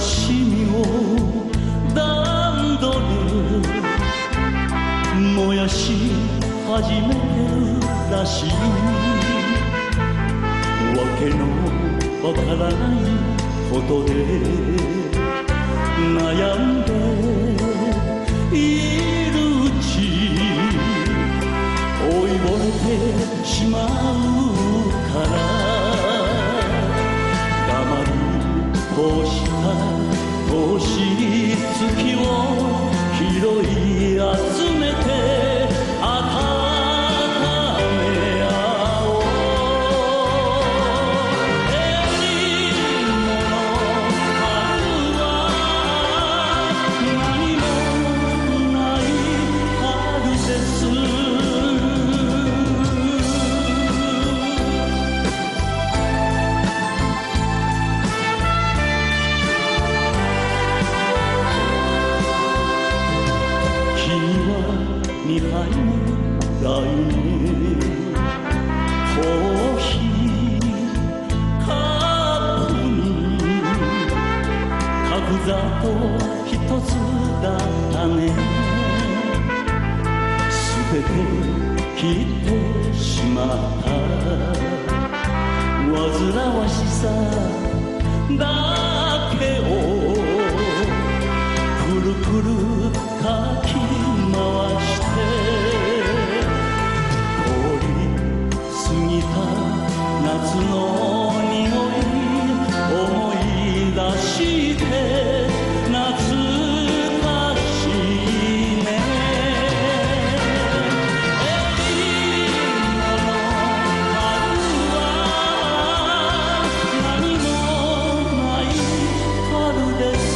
しみを段取る燃やし始めてるらしいわけのわからないことで悩んでいるうち老いぼれてしまうから黙るこうした年月を拾い集めて2杯目だよねコーヒーカップに角砂糖一つだったね全て切ってしまった煩わしさだけをくるくるかき回して通り過ぎた夏の匂い思い出して懐かしいね今の春は何もない春です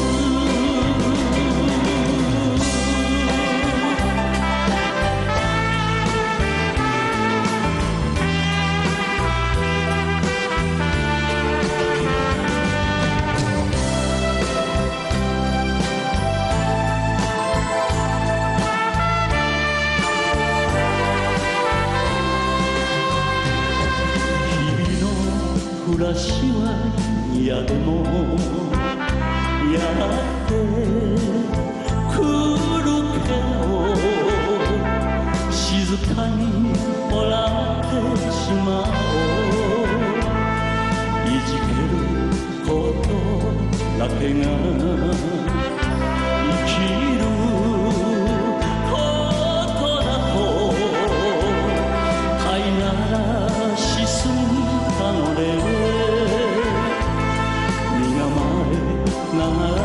暮らしは嫌でもやってくるけど静かに笑ってしまおういじけることだけが生きることだと飼いならしすぎたので身構えながら